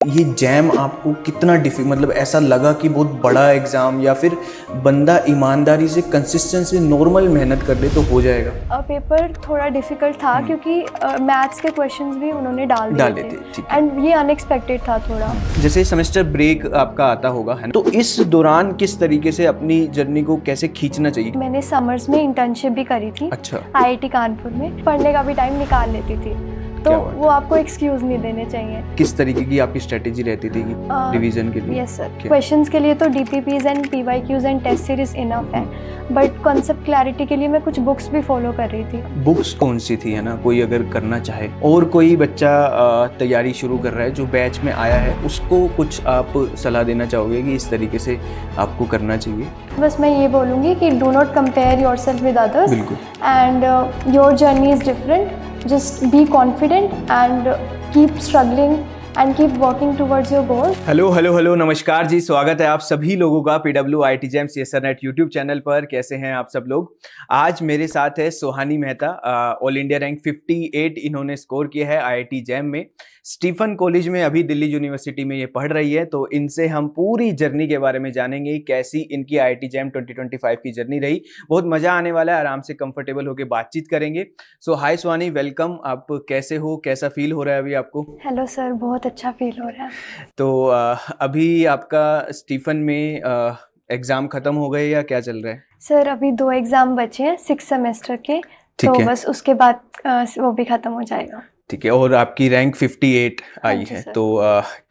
ये जैम आपको कितना मतलब ऐसा लगा कि बहुत बड़ा एग्ज़ाम, या फिर बंदा ईमानदारी से कंसिस्टेंसी नॉर्मल मेहनत कर ले तो हो जाएगा? पेपर थोड़ा डिफ़िकल्ट था क्योंकि मैथ्स के क्वेश्चंस भी उन्होंने डाले थे ठीक है। एंड ये अनएक्सपेक्टेड था थोड़ा। जैसे सेमेस्टर ब्रेक आपका आता होगा, है ना? तो इस दौरान किस तरीके से अपनी जर्नी को कैसे खींचना चाहिए? मैंने समर्स में इंटर्नशिप भी करी थी। अच्छा। आईआईटी कानपुर में पढ़ने का भी टाइम निकाल लेती थी, तो वो आपको एक्सक्यूज़ नहीं देने चाहिए। किस तरीके की आपकी स्ट्रेटेजी रहती थी रिवीजन के लिए? यस सर, क्वेश्चंस के लिए तो DPPs and PYQs and test series enough है, बट कॉन्सेप्ट क्लैरिटी के लिए मैं कुछ बुक्स भी फॉलो कर रही थी। बुक्स कौन सी थी, है ना? कोई अगर करना चाहे और कोई बच्चा तैयारी शुरू कर रहा है जो बैच में आया है, उसको कुछ आप सलाह देना चाहोगे कि इस तरीके से आपको करना चाहिए? बस मैं ये बोलूँगी कि do not compare yourself with others बिल्कुल। And your journey is different, just be confident and keep struggling and keep working towards your goal. Hello नमस्कार जी, स्वागत है आप सभी लोगों का PW IIT jam CSR net YouTube channel पर। कैसे हैं आप सब लोग? आज मेरे साथ है Sohani Mehta, all India rank 58 इन्होंने स्कोर किया है IIT जैम में। स्टीफन कॉलेज में अभी दिल्ली यूनिवर्सिटी में ये पढ़ रही है, तो इनसे हम पूरी जर्नी के बारे में जानेंगे, कैसी इनकी IIT जैम 2025 की जर्नी रही। बहुत मजा आने वाला है, आराम से कंफर्टेबल होकर बातचीत करेंगे। सो हाय सोहानी, वेलकम। आप कैसे हो, कैसा फील हो रहा है अभी आपको? हेलो सर, बहुत अच्छा फील हो रहा है। तो अभी आपका स्टीफन में एग्ज़ाम ख़त्म हो गए या क्या चल रहा है? सर अभी 2 एग्ज़ाम बचे हैं 6 सेमेस्टर के, ठीक तो है। बस उसके बाद वो भी ख़त्म हो जाएगा। ठीक है, और आपकी रैंक 58 आई जी है, सर। तो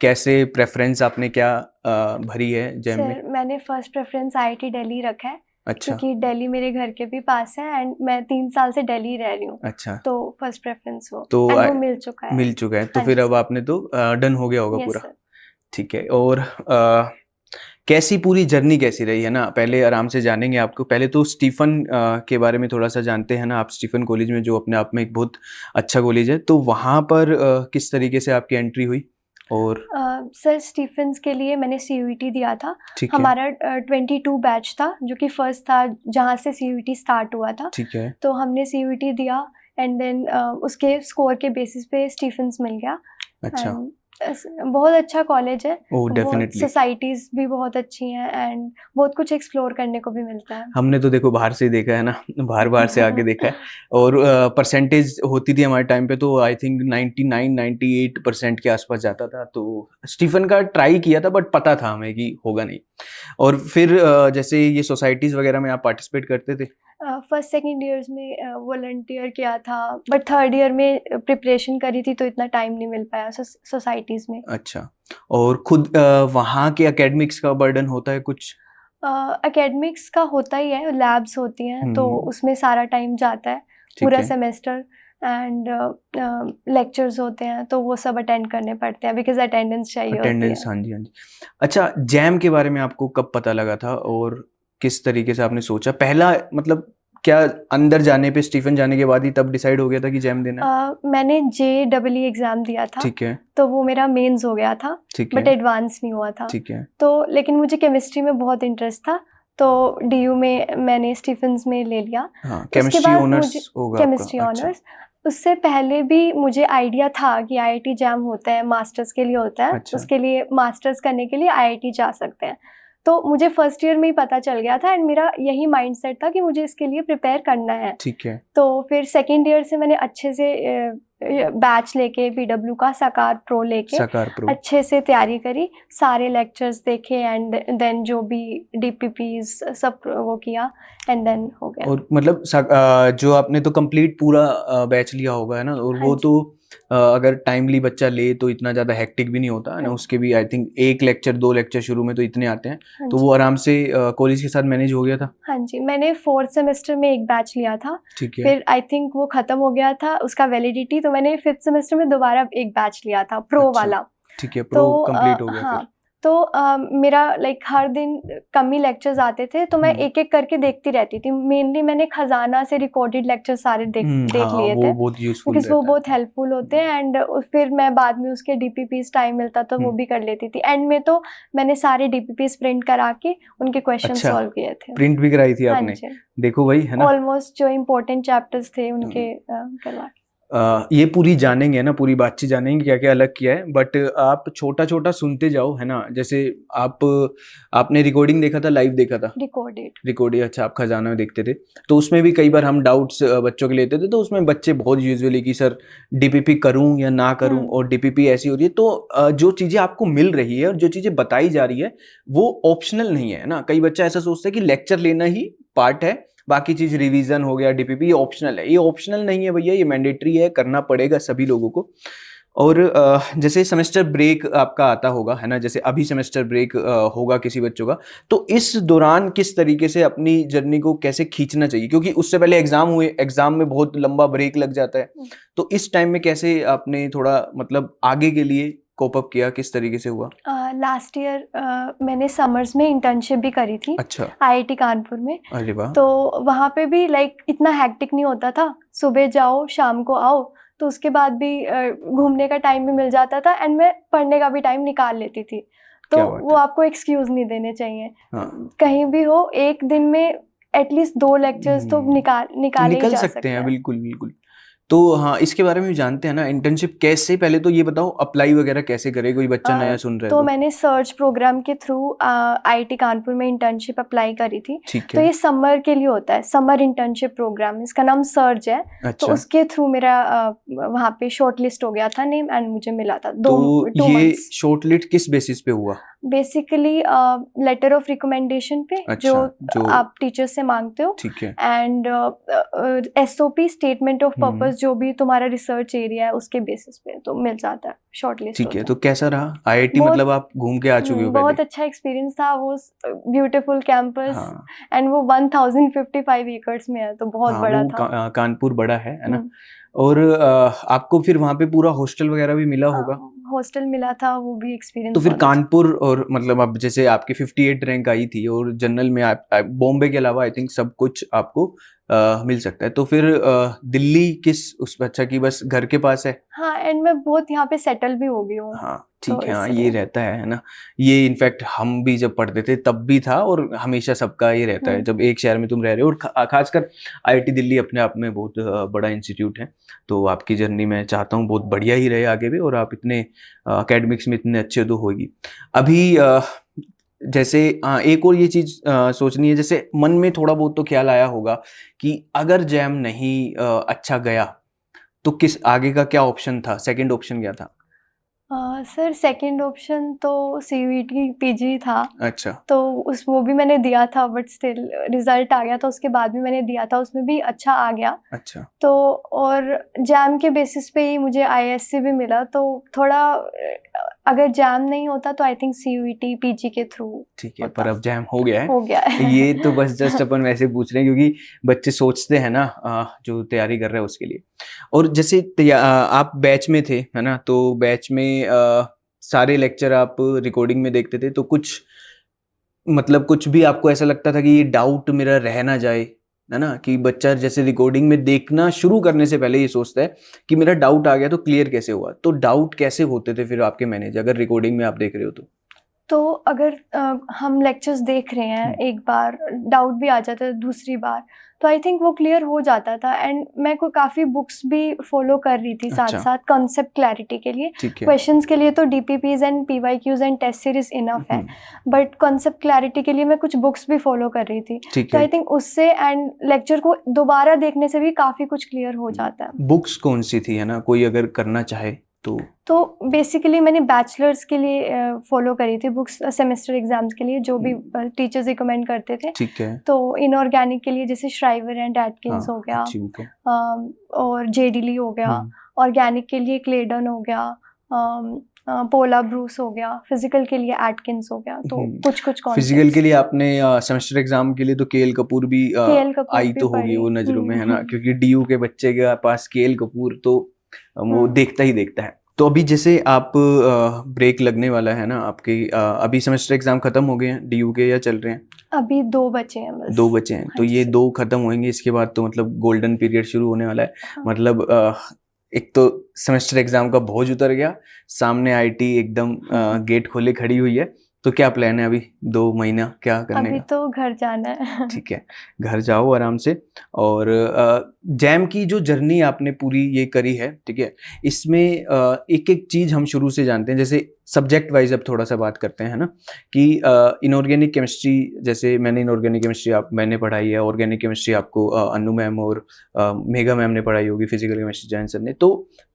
कैसे प्रेफरेंस आपने क्या भरी है जैम में? सर मैंने फर्स्ट प्रेफरेंस IIT दिल्ली रखा है, अच्छा। क्योंकि दिल्ली मेरे घर के भी पास है एंड मैं 3 साल से दिल्ली रह रही हूँ, अच्छा, तो फर्स्ट प्रेफरेंस वो तो एंड वो मिल चुका है। मिल चुका है, तो हाँ फिर जी अब सर। आपने तो डन हो गया होगा यस पूरा। सर। ठीक है, और कैसी पूरी जर्नी कैसी रही, है ना? पहले आराम से जानेंगे आपको। पहले तो स्टीफन के बारे में थोड़ा सा जानते हैं ना। आप स्टीफन कॉलेज में, जो अपने आप में एक बहुत अच्छा कॉलेज है, तो वहाँ पर किस तरीके से आपकी एंट्री हुई? और सर स्टीफेंस के लिए मैंने CUET दिया था। ठीक है। हमारा 22 बैच था, जो कि फर्स्ट था जहाँ से CUET स्टार्ट हुआ था। ठीक है। तो हमने CUET दिया एंड देन उसके स्कोर के बेसिस पे स्टीफेंस मिल गया। अच्छा। एंड बहुत अच्छा कॉलेज है, ओह, डेफिनेटली। सोसाइटीज़ भी बहुत अच्छी हैं एंड बहुत कुछ एक्सप्लोर करने को भी मिलता है। हमने तो देखो बाहर से ही देखा है ना, बाहर से आके देखा है। और परसेंटेज होती थी हमारे टाइम पे, तो आई थिंक 99-98% के आसपास जाता था। तो स्टीफन का ट्राई किया था, बट पता था हमें कि होगा नहीं। और फिर जैसे ये सोसाइटीज़ वगैरह में आप पार्टिसिपेट करते थे? फर्स्ट सेकंड ईयर्स में वॉलंटियर किया था, बट थर्ड ईयर में प्रिपरेशन करी थी, तो इतना टाइम नहीं मिल पाया सोसाइटीज़ में। अच्छा। और खुद वहाँ के एकेडमिक्स का बर्डन होता है कुछ? एकेडमिक्स का होता ही है, लैब्स होती हैं, तो उसमें सारा टाइम जाता है, पूरा सेमेस्टर एंड लेक्चर्स होते हैं, तो वो सब अटेंड करने पड़ते हैं बिकॉज अटेंडेंस चाहिए होती है। अटेंडेंस, हाँ जी, हाँ जी। अच्छा, जैम के बारे में आपको कब पता लगा था और किस तरीके से आपने सोचा? पहला मतलब क्या अंदर जाने पे, स्टीफन जाने के बाद ही तब डिसाइड हो गया था कि जैम देना है? मैंने JEE एग्ज़ाम दिया था। ठीक है। तो वो मेरा मेंस हो गया था, ठीक है। बट एडवांस नहीं हुआ था। ठीक है। तो लेकिन मुझे केमिस्ट्री में बहुत इंटरेस्ट था, तो DU में मैंने स्टीफेंस में ले लिया। हाँ, उसके केमिस्ट्री बाद ऑनर्स मुझे होगा केमिस्ट्री आपका। अच्छा। ऑनर्स। उससे पहले भी मुझे आइडिया था कि IIT जैम होता है, मास्टर्स के लिए होता है। अच्छा। उसके लिए मास्टर्स करने के लिए IIT जा सकते हैं। तो मुझे फर्स्ट ईयर में ही पता चल गया था एंड मेरा यही माइंडसेट था कि मुझे इसके लिए प्रिपेयर करना है। ठीक है। तो फिर सेकेंड ईयर से मैंने अच्छे से बैच लेके PW का साकार प्रो लेके अच्छे से तैयारी करी, सारे लेक्चर्स देखे एंड देन जो भी DPPs सब वो किया एंड देन हो गया। और मतलब जो आपने तो कंप्लीट पूरा बैच लिया होगा, है ना? और हाँ वो जी। तो अगर टाइमली बच्चा ले तो इतना ज़्यादा हेक्टिक भी नहीं होता है ना। हाँ। उसके भी आई थिंक 1 लेक्चर 2 लेक्चर शुरू में तो इतने आते हैं, हाँ तो जी। वो आराम से कॉलेज के साथ मैनेज हो गया था। हाँ जी, मैंने 4th सेमेस्टर में एक बैच लिया था। ठीक है। फिर आई थिंक वो खत्म हो गया था उसका वैलिडिटी, तो मैंने 5th सेमेस्टर में दोबारा एक बैच लिया था, प्रो अच्छा। वाला। ठीक है, प्रो तो कंप्लीट हो गया हाँ, फिर। तो मेरा लाइक हर दिन कम ही लेक्चर्स आते थे, तो मैं एक एक करके देखती रहती थी। मेनली मैंने खजाना से रिकॉर्डेड लेक्चर सारे देख हाँ, लिए वो थे, बहुत यूजफुल बिकॉज वो रहता है। बहुत हेल्पफुल होते हैं एंड फिर मैं बाद में उसके DPPs टाइम मिलता तो वो भी कर लेती थी। एंड में तो मैंने सारे DPPs प्रिंट करा के उनके क्वेश्चन अच्छा, सॉल्व किए थे। प्रिंट भी कराई थी हाँ आपने? जी। देखो भाई, है ना? ऑलमोस्ट जो इम्पोर्टेंट चैप्टर्स थे उनके करवा के। ये पूरी जानेंगे ना, पूरी बातचीत जानेंगे क्या क्या अलग किया है, बट आप छोटा छोटा सुनते जाओ, है ना। जैसे आपने रिकॉर्डिंग देखा था, लाइव देखा था? रिकॉर्डेड। अच्छा, आप खजाना में देखते थे, तो उसमें भी कई बार हम डाउट्स बच्चों के लेते थे, तो उसमें बच्चे बहुत यूजुअली कि सर डीपीपी करूं या ना करूं, और डीपीपी ऐसी हो रही है। तो जो चीजें आपको मिल रही है और जो चीजें बताई जा रही है वो ऑप्शनल नहीं है ना। कई बच्चा ऐसा सोचता है कि लेक्चर लेना ही पार्ट है, बाकी चीज रिवीजन हो गया, डीपीपी ये ऑप्शनल है। ये ऑप्शनल नहीं है भैया, ये मैंडेटरी है, करना पड़ेगा सभी लोगों को। और जैसे सेमेस्टर ब्रेक आपका आता होगा, है ना, जैसे अभी सेमेस्टर ब्रेक होगा किसी बच्चों का, तो इस दौरान किस तरीके से अपनी जर्नी को कैसे खींचना चाहिए, क्योंकि उससे पहले एग्जाम हुए, एग्जाम में बहुत लंबा ब्रेक लग जाता है, तो इस टाइम में कैसे आपने थोड़ा मतलब आगे के लिए कोप अप किया, किस तरीके से हुआ? लास्ट ईयर मैंने समर्स में इंटर्नशिप भी करी थी। अच्छा। आईआईटी कानपुर में। अरे वाह। तो वहाँ पे भी लाइक इतना हैक्टिक नहीं होता था, सुबह जाओ शाम को आओ, तो उसके बाद भी घूमने का टाइम भी मिल जाता था, एंड मैं पढ़ने का भी टाइम निकाल लेती थी। तो वो आपको एक्सक्यूज नहीं देने चाहिए। कहीं भी हो, एक दिन में एटलीस्ट 2 लेक्चर्स तो निकाल ही जा सकते हैं। बिल्कुल बिल्कुल। तो हाँ, इसके बारे में भी जानते हैं ना, इंटर्नशिप कैसे, पहले तो ये बताओ अप्लाई वगैरह कैसे करे, कोई बच्चा नया सुन रहा है तो मैंने सर्च प्रोग्राम के थ्रू आईआईटी कानपुर में इंटर्नशिप अप्लाई करी थी। ठीक तो है। ये समर के लिए होता है, समर इंटर्नशिप प्रोग्राम, इसका नाम सर्च है। अच्छा। तो उसके थ्रू मेरा वहाँ पे शॉर्ट लिस्ट हो गया था नेम, एंड मुझे मिला था तो ये शॉर्ट लिस्ट किस बेसिस पे हुआ? बेसिकली लेटर ऑफ रिकमेंडेशन पे। अच्छा, जो आप टीचर से मांगते हो। ठीक है। And SOP, statement of purpose, जो भी तुम्हारा रिसर्च एरिया है उसके बेसिस पे तो मिल जाता है, शॉर्ट लिस्ट। ठीक है। तो कैसा रहा आईआईटी, मतलब आप घूम के आ चुके हो? बहुत अच्छा एक्सपीरियंस था, वो ब्यूटीफुल कैंपस, एंड वो 1055 एकर्स में है, तो बहुत बड़ा था। कानपुर बड़ा है ना। और आपको फिर वहाँ पे पूरा हॉस्टल वगैरह भी मिला होगा? हॉस्टल मिला था, वो भी एक्सपीरियंस। तो फिर कानपुर, और मतलब अब जैसे आपकी 58 रैंक आई थी, और जनरल में बॉम्बे के अलावा आई थिंक सब कुछ आपको मिल सकता है, तो फिर दिल्ली किस उस बच्चा की बस घर के पास है? हाँ, एंड मैं बहुत यहाँ पे सेटल भी हो गई हूँ। हाँ ठीक है। हाँ, ये रहता है ना। ये इनफैक्ट हम भी जब पढ़ते थे तब भी था, और हमेशा सबका ये रहता है जब एक शहर में तुम रह रहे हो, और खासकर आईआईटी दिल्ली अपने आप में बहुत बड़ा इंस्टीट्यूट है। तो आपकी जर्नी मैं चाहता हूँ बहुत बढ़िया ही रहे आगे भी, और आप इतने एकेडमिक्स में इतने अच्छे तो होगी। अभी जैसे एक और ये चीज सोचनी है, जैसे मन में थोड़ा बहुत तो ख्याल आया होगा कि अगर जैम नहीं अच्छा गया तो किस आगे का क्या ऑप्शन था, सेकंड ऑप्शन क्या था? सर सेकंड ऑप्शन तो सीयूईटी पीजी था। अच्छा। तो वो भी मैंने दिया था, बट स्टिल रिजल्ट आ गया था उसके बाद भी मैंने दिया था, उसमें भी अच्छा आ गया। अच्छा। तो और जैम के बेसिस पे ही मुझे आईएससी भी मिला, तो थोड़ा अगर जैम नहीं होता तो आई थिंक सीयूईटी पीजी के थ्रू। ठीक है, पर अब जैम हो गया है। हो गया है। ये तो बस जस्ट अपन वैसे पूछ रहे हैं क्योंकि बच्चे सोचते हैं ना जो तैयारी कर रहे हैं उसके लिए। और जैसे आप बैच में थे, है ना, तो बैच में सारे लेक्चर आप रिकॉर्डिंग में देखते थे, तो कुछ मतलब कुछ भी आपको ऐसा लगता था कि ये डाउट मेरा रह ना जाए, है ना, कि बच्चा जैसे रिकॉर्डिंग में देखना शुरू करने से पहले ये सोचता है कि मेरा डाउट आ गया तो क्लियर कैसे हुआ? तो डाउट कैसे होते थे फिर आपके मैनेज, अगर रिकॉर्डिंग में आप देख रहे हो तो अगर हम लेक्चर्स देख रहे हैं, एक बार डाउट भी आ जाता है, दूसरी बार तो आई थिंक वो क्लियर हो जाता था। एंड मैं को काफ़ी बुक्स भी फॉलो कर रही थी साथ साथ कॉन्सेप्ट क्लैरिटी के लिए। क्वेश्चंस के लिए तो DPPs and PYQs and test series enough है, बट कॉन्सेप्ट क्लैरिटी के लिए मैं कुछ बुक्स भी फॉलो कर रही थी। तो आई थिंक उससे एंड लेक्चर को दोबारा देखने से भी काफ़ी कुछ क्लियर हो जाता है। बुक्स कौन सी थी, है ना, कोई अगर करना चाहे तो बेसिकली मैंने बैचलर्स के लिए फॉलो करी थी बुक्स, सेमेस्टर एग्जाम्स के लिए जो भी टीचर्स रिकमेंड करते थे। ठीक है। तो इनऑर्गेनिक के लिए जैसे श्राइवर एंड एटकिंस हो गया, और जेडीली हो गया। ऑर्गेनिक के लिए क्लेडन हो गया, पोला ब्रूस हो गया। फिजिकल के लिए एटकिंस हो गया। तो कुछ फिजिकल के लिए आपने सेमेस्टर एग्जाम के लिए तो केएल कपूर भी आई तो होगी वो नजरों में, है ना, क्योंकि डीयू के बच्चे के पास केएल कपूर तो वो देखता ही देखता है। तो अभी जैसे आप ब्रेक लगने वाला है ना आपके, अभी सेमेस्टर एग्जाम खत्म हो गए हैं डीयू के या चल रहे हैं? अभी 2 बचे हैं बस। 2 बचे हैं। तो ये 2 खत्म होंगे, इसके बाद तो मतलब गोल्डन पीरियड शुरू होने वाला है। मतलब एक तो सेमेस्टर एग्जाम का बोझ उतर गया, सामने आईटी एकदम गेट खोले खड़ी हुई है, तो क्या प्लान है अभी 2 महीना क्या करने अभी का? तो घर जाना है। ठीक है, घर जाओ आराम से। और जैम की जो जर्नी आपने पूरी ये करी है, ठीक है, इसमें एक-एक चीज़ हम शुरू से जानते हैं, जैसे सब्जेक्ट वाइज़ अब थोड़ा-सा बात करते हैं, है ना? कि इनऑर्गेनिक केमिस्ट्री, जैसे मैंने इनऑर्गेनिक केमिस्ट्री मैंने पढ़ाई है, ऑर्गेनिक केमिस्ट्री आपको अनु मैम और मेघा मैम ने पढ़ाई होगी, फिजिकल केमिस्ट्री जैन सर ने। तो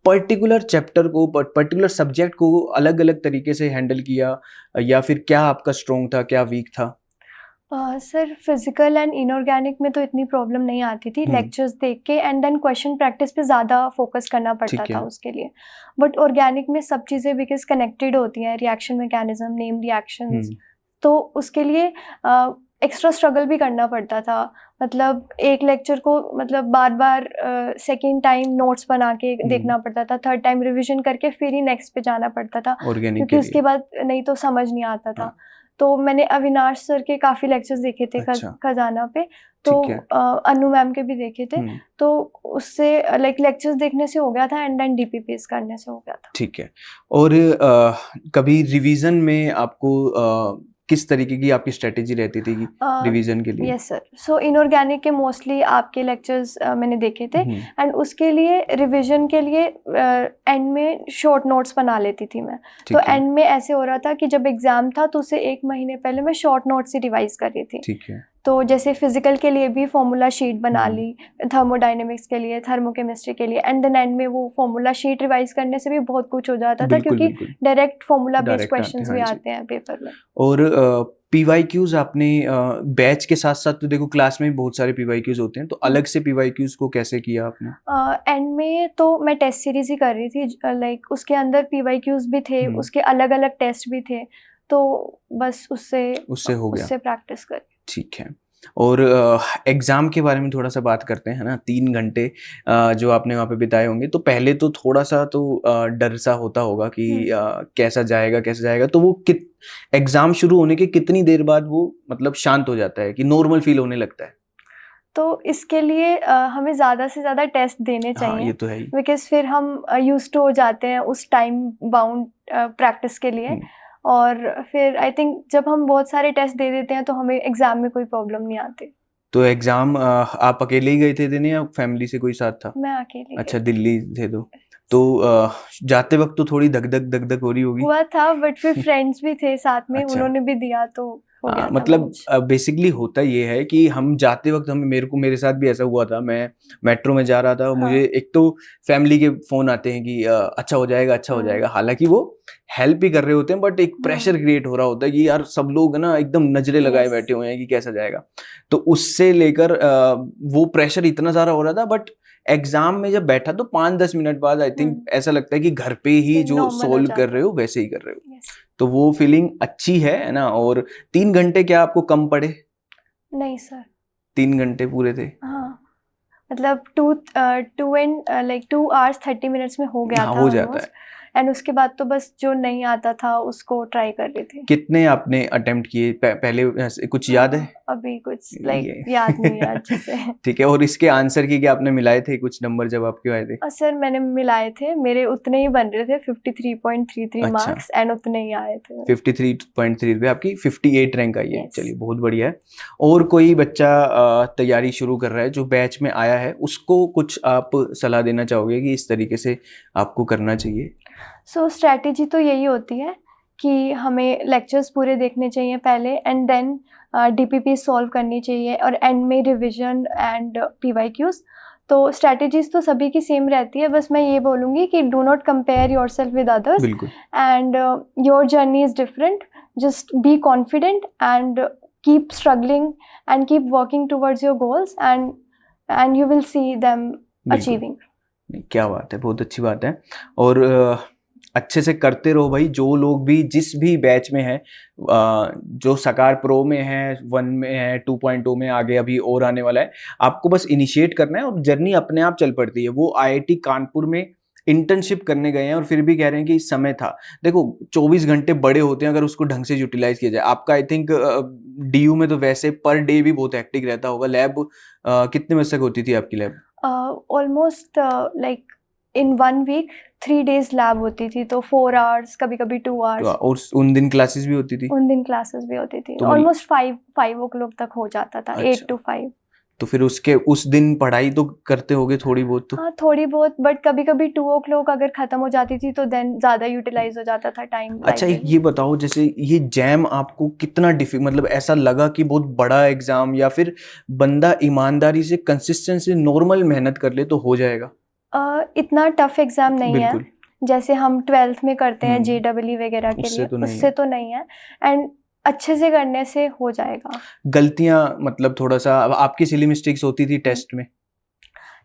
पर्टिकुलर चैप्टर को, पर्टिकुलर सब्जेक्ट को अलग-अलग तरीके से हैंडल किया, या फिर क्या आपका स्ट्रॉन्ग था, क्या वीक था? सर फिजिकल एंड इनऑर्गेनिक में तो इतनी प्रॉब्लम नहीं आती थी, लेक्चर्स देख के एंड देन क्वेश्चन प्रैक्टिस पे ज़्यादा फोकस करना पड़ता ठीक था है। उसके लिए। बट ऑर्गेनिक में सब चीज़ें बिकॉज कनेक्टेड होती हैं, रिएक्शन मैकेनिज्म, नेम रिएक्शंस, तो उसके लिए एक्स्ट्रा स्ट्रगल भी करना पड़ता था। मतलब एक लेक्चर को मतलब बार बार सेकेंड टाइम नोट्स बना के देखना पड़ता था, थर्ड टाइम रिविजन करके फिर ही नेक्स्ट पे जाना पड़ता था, ऑर्गेनिक क्योंकि उसके बाद नहीं तो समझ नहीं आता था। हाँ। तो मैंने अविनाश सर के काफ़ी लेक्चर्स देखे थे अच्छा। खजाना पे, तो ठीक है। अनु मैम के भी देखे थे, तो उससे लाइक लेक्चर्स देखने से हो गया था एंड देन डीपीपीएस करने से हो गया था। ठीक है। और कभी रिवीजन में आपको किस तरीके की आपकी स्ट्रेटेजी रहती थी कि रिवीजन के लिए? यस सर, सो इनऑर्गेनिक के मोस्टली आपके लेक्चर्स मैंने देखे थे एंड उसके लिए रिवीजन के लिए एंड में शॉर्ट नोट्स बना लेती थी मैं। तो एंड में ऐसे हो रहा था कि जब एग्जाम था तो उससे 1 महीने पहले मैं शॉर्ट नोट्स ही रिवाइज कर रही थी। ठीक है। तो जैसे फिजिकल के लिए भी फॉर्मूला शीट बना ली, थर्मोडायनेमिक्स के लिए, थर्मोकेमिस्ट्री के लिए, एंड देन एंड में वो फॉर्मूला शीट रिवाइज करने से भी बहुत कुछ हो जाता था, क्योंकि डायरेक्ट फॉर्मूला बेस्ड क्वेश्चंस भी आते हैं पेपर में। और पीवाईक्यूज आपने बैच के साथ साथ, तो देखो क्लास में भी बहुत सारे पीवाईक्यूज होते हैं, तो अलग से पीवाईक्यूज को कैसे किया आपने? एंड में तो मैं टेस्ट सीरीज ही कर रही थी, लाइक उसके अंदर पीवाईक्यूज भी थे, उसके अलग अलग टेस्ट भी थे, तो बस उससे हो गया, उससे प्रैक्टिस करी। ठीक है। और एग्ज़ाम के बारे में थोड़ा सा बात करते हैं, है ना? 3 घंटे जो आपने वहाँ पे बिताए होंगे, तो पहले तो थोड़ा सा तो डर सा होता होगा कि कैसा जाएगा, कैसा जाएगा? तो वो एग्ज़ाम शुरू होने के कितनी देर बाद वो मतलब शांत हो जाता है कि नॉर्मल फील होने लगता है? तो इसके लिए हमें ज़्यादा से ज़्यादा टेस्ट देने चाहिए। हाँ, ये तो है ही। बिकॉज़ फिर हम यूज्ड टू हो जाते हैं उस टाइम बाउंड प्रैक्टिस के लिए, और फिर आई थिंक जब हम बहुत सारे टेस्ट दे देते हैं तो हमें एग्ज़ाम में कोई प्रॉब्लम नहीं आती। तो एग्ज़ाम आप अकेले ही गए थे देने या फैमिली से कोई साथ था? मैं अकेले। अच्छा, दिल्ली थे तो जाते वक्त तो थोड़ी धक-धक हो रही होगी? हुआ था, बट फिर फ्रेंड्स भी थे साथ में, उन्होंने भी दिया तो हो गया था मतलब बेसिकली होता ये है कि हम जाते वक्त मेरे साथ भी ऐसा हुआ था। मैं मेट्रो में जा रहा था और मुझे एक तो फैमिली के फोन आते हैं कि अच्छा हो जाएगा, अच्छा हो जाएगा। हालांकि वो हेल्प ही कर रहे होते हैं, बट एक प्रेशर क्रिएट हो रहा होता है कि यार सब लोग ना एकदम नजरें लगाए बैठे हुए हैं कि कैसा जाएगा। तो उससे लेकर वो प्रेशर इतना सारा हो रहा था, बट एग्जाम में जब बैठा तो 5-10 मिनट बाद आई थिंक ऐसा लगता है कि घर पे ही जो सोल्व कर रहे हो वैसे ही कर रहे हो। तो वो फीलिंग अच्छी है ना? और 3 घंटे क्या आपको कम पड़े? नहीं सर, 3 घंटे पूरे थे। हाँ, मतलब 2 hours 30 minutes में हो गया था, हो जाता है। एंड उसके बाद तो बस जो नहीं आता था उसको ट्राई कर रही थी। कितने आपने अटेम्प्ट किए पहले, कुछ याद है? अभी कुछ याद नहीं है अच्छे से। ठीक है। और इसके आंसर की क्या आपने मिलाए थे कुछ नंबर जब आपके आए थे? सर मैंने मिलाए थे, मेरे उतने ही बन रहे थे, 53.33 मार्क्स, एंड उतने ही आए थे। 53.3 पे आपकी 58 रैंक आई है। चलिए बहुत बढ़िया है। और कोई बच्चा तैयारी शुरू कर रहा है जो बैच में आया है, उसको कुछ आप सलाह देना चाहोगे कि इस तरीके से आपको करना चाहिए? सो स्ट्रैटेजी तो यही होती है कि हमें लेक्चर्स पूरे देखने चाहिए पहले, एंड देन डीपीपी सॉल्व करनी चाहिए, और एंड में रिविजन एंड पीवाईक्यूज। तो स्ट्रैटेजीज तो सभी की सेम रहती है, बस मैं ये बोलूँगी कि do not compare yourself with others, and your journey is different, just be confident and keep struggling and keep working towards your goals, and you will see them achieving. क्या बात है, बहुत अच्छी बात है। और अच्छे से करते रहो भाई। जो लोग भी जिस भी बैच में है, जो सकार प्रो में है, 1 में है, 2.0 में, आगे अभी और आने वाला है, आपको बस इनिशिएट करना है और जर्नी अपने आप चल पड़ती है। वो आईआईटी कानपुर में इंटर्नशिप करने गए हैं और फिर भी कह रहे हैं कि समय था। देखो 24 घंटे बड़े होते हैं अगर उसको ढंग से यूटिलाइज किया जाए। आपका आई थिंक डीयू में तो वैसे पर डे भी बहुत हेक्टिक रहता होगा। लैब कितने बजे तक होती थी आपकी lab? Almost like in 1 week 3 days lab होती थी, तो 4 hours, कभी कभी 2 hours। और उन दिन क्लासेस भी होती थी? उन दिन क्लासेस भी होती थी, तो ऑलमोस्ट 5 o'clock तक हो जाता था। अच्छा। 8 to 5। तो फिर उस दिन पढ़ाई तो करते होगे थोड़ी बहुत तो? हाँ थोड़ी बहुत, बट कभी कभी 2 o'clock अगर खत्म हो जाती थी तो देन ज्यादा यूटिलाइज हो जाता था टाइम। अच्छा, ये बताओ, जैसे ये जैम आपको कितना मतलब ऐसा लगा कि बहुत बड़ा एग्जाम, या फिर बंदा ईमानदारी से कंसिस्टेंसी नॉर्मल मेहनत कर ले तो हो जाएगा? इतना टफ एग्जाम नहीं है जैसे हम 12th में करते हैं JEE वगैरह के लिए, उससे तो नहीं है। एंड अच्छे से करने से हो जाएगा। गलतियां मतलब थोड़ा सा आपकी सिली मिस्टेक्स होती थी टेस्ट में?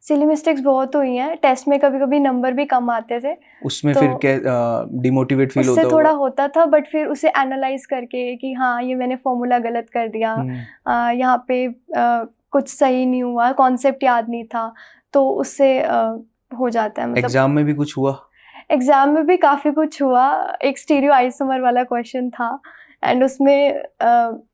सिली मिस्टेक्स बहुत हुई हैं टेस्ट में, कभी कभी नंबर भी कम आते थे। उसमें तो फिर क्या डिमोटिवेट फील होता उससे थोड़ा होता था, बट फिर उसे एनालाइज करके कि हाँ ये मैंने फॉर्मूला गलत कर दिया, यहाँ पे कुछ सही नहीं हुआ, कॉन्सेप्ट याद नहीं था, तो उससे हो जाता है। मतलब एग्जाम में भी कुछ हुआ? एग्जाम में भी काफी कुछ हुआ। एक स्टीरियो आइसोमर वाला क्वेश्चन था, एंड उसमें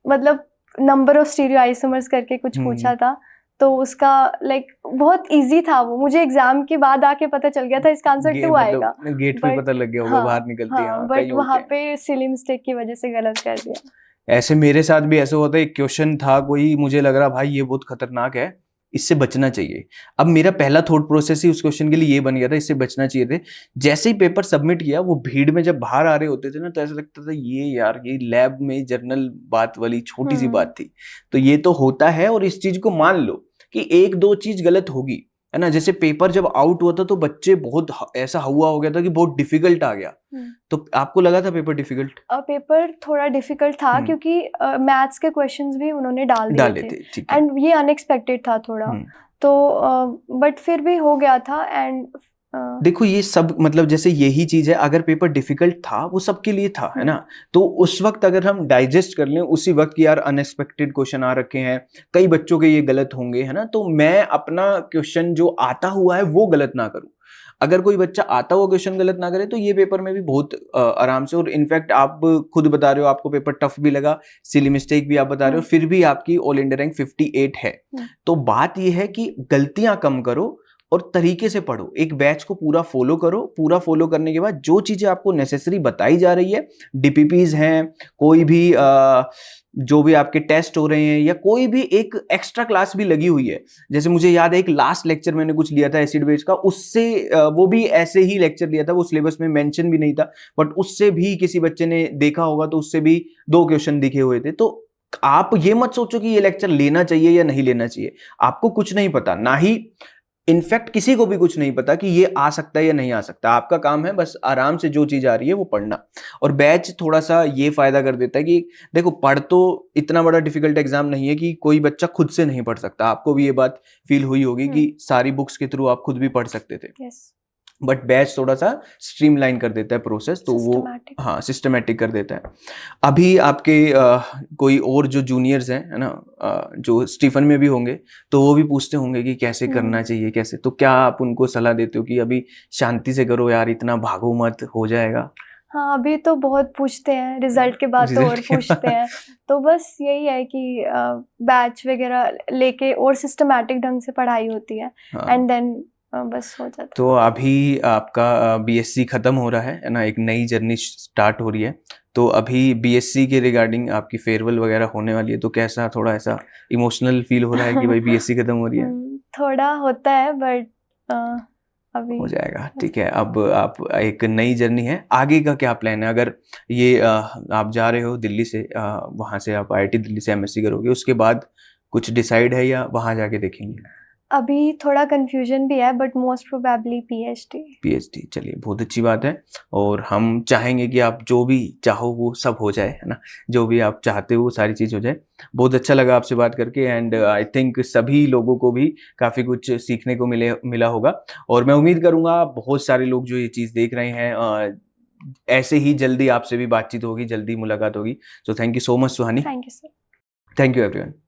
मतलब नंबर ऑफ स्टीरियो आइसोमर्स करके कुछ पूछा था, तो उसका लाइक बहुत इजी था वो, मुझे एग्जाम के बाद आके पता चल गया था इसका आंसर 2 आएगा। गेट पे पता लग गया होगा, बाहर निकलती है। बट वहाँ पे सिली मिस्टेक की वजह से गलत कर दिया। ऐसे मेरे साथ भी ऐसा होता है, एक क्वेश्चन था कोई, मुझे लग रहा भाई ये बहुत खतरनाक है, इससे बचना चाहिए। अब मेरा पहला थॉट प्रोसेस ही उस क्वेश्चन के लिए ये बन गया था, इससे बचना चाहिए थे। जैसे ही पेपर सबमिट किया, वो भीड़ में जब बाहर आ रहे होते थे ना, तो ऐसा लगता था ये यार ये लैब में जर्नल बात वाली छोटी सी बात थी। तो ये तो होता है, और इस चीज को मान लो कि 1-2 चीज गलत होगी, है ना। जैसे पेपर जब आउट हुआ था तो बच्चे बहुत ऐसा हुआ हो गया था कि बहुत डिफिकल्ट आ गया। तो आपको लगा था पेपर डिफिकल्ट? पेपर थोड़ा डिफिकल्ट था क्योंकि मैथ्स के क्वेश्चंस भी उन्होंने डाले थे एंड ये अनएक्सपेक्टेड था थोड़ा। तो बट फिर भी हो गया था। एंड देखो ये सब मतलब जैसे यही चीज है, अगर पेपर डिफिकल्ट था वो सबके लिए था, है ना। तो उस वक्त अगर हम डाइजेस्ट कर लें उसी वक्त कि यार अनएक्सपेक्टेड क्वेश्चन आ रखे हैं, कई बच्चों के ये गलत होंगे, है ना, तो मैं अपना क्वेश्चन जो आता हुआ है वो गलत ना करूं। अगर कोई बच्चा आता हुआ क्वेश्चन गलत ना करे तो ये पेपर में भी बहुत आराम से, और इनफैक्ट आप खुद बता रहे हो आपको पेपर टफ भी लगा, सिली मिस्टेक भी आप बता रहे हो, फिर भी आपकी ऑल इंडिया रैंक 58 है। तो बात ये है कि गलतियां कम करो और तरीके से पढ़ो, एक बैच को पूरा फॉलो करो। पूरा फॉलो करने के बाद जो चीजें आपको नेसेसरी बताई जा रही है, डीपीपीज हैं, कोई भी जो भी आपके टेस्ट हो रहे हैं, या कोई भी एक एक्स्ट्रा क्लास भी लगी हुई है। जैसे मुझे याद है एक लास्ट लेक्चर मैंने कुछ लिया था एसिड बेस का, उससे वो भी ऐसे ही लेक्चर लिया था, वो सिलेबस में मेंशन भी नहीं था, बट उससे भी किसी बच्चे ने देखा होगा तो उससे भी 2 क्वेश्चन दिखे हुए थे। तो आप ये मत सोचो कि ये लेक्चर लेना चाहिए या नहीं लेना चाहिए, आपको कुछ नहीं पता, ना ही इनफैक्ट किसी को भी कुछ नहीं पता कि ये आ सकता है या नहीं आ सकता। आपका काम है बस आराम से जो चीज आ रही है वो पढ़ना। और बैच थोड़ा सा ये फायदा कर देता है कि देखो, पढ़ तो इतना बड़ा डिफिकल्ट एग्जाम नहीं है कि कोई बच्चा खुद से नहीं पढ़ सकता। आपको भी ये बात फील हुई होगी कि सारी बुक्स के थ्रू आप खुद भी पढ़ सकते थे। बट बैच थोड़ा सा स्ट्रीमलाइन कर देता है प्रोसेस, तो वो हाँ सिस्टमेटिक कर देता है। अभी आपके कोई और जो जूनियर्स हैं, है ना, जो स्टीफन में भी होंगे, तो वो भी पूछते होंगे कि कैसे करना चाहिए, कैसे, तो क्या आप उनको सलाह देते हो कि अभी शांति से करो यार, इतना भागो मत, हो जाएगा? हाँ अभी तो बहुत पूछते हैं, रिजल्ट के बाद तो और पूछते हैं। तो बस यही है कि बैच वगैरह लेके और सिस्टमैटिक ढंग से पढ़ाई होती है, एंड देन बस हो जाता है। तो अभी आपका बीएससी खत्म हो रहा है ना, एक नई जर्नी स्टार्ट हो रही है। तो अभी बीएससी के रिगार्डिंग आपकी फेयरवेल वगैरह होने वाली है, तो कैसा, थोड़ा ऐसा इमोशनल फील हो रहा है कि भाई बीएससी खत्म हो रही है? थोड़ा होता है, बट अभी हो जाएगा, ठीक है। अब आप एक नई जर्नी है, आगे का क्या प्लान है? अगर ये आप जा रहे हो दिल्ली से, वहां से आप आईआईटी दिल्ली से एमएससी करोगे, उसके बाद कुछ डिसाइड है या वहां जाके देखेंगे? अभी थोड़ा कंफ्यूजन भी है, बट मोस्ट प्रोबेबली पीएचडी। चलिए, बहुत अच्छी बात है, और हम चाहेंगे कि आप जो भी चाहो वो सब हो जाए, है ना, जो भी आप चाहते हो वो सारी चीज हो जाए। बहुत अच्छा लगा आपसे बात करके, एंड आई थिंक सभी लोगों को भी काफी कुछ सीखने को मिला होगा। और मैं उम्मीद करूंगा बहुत सारे लोग जो ये चीज देख रहे हैं, ऐसे ही जल्दी आपसे भी बातचीत होगी, जल्दी मुलाकात होगी। So thank you so much Suhani. Thank you sir. Thank you everyone.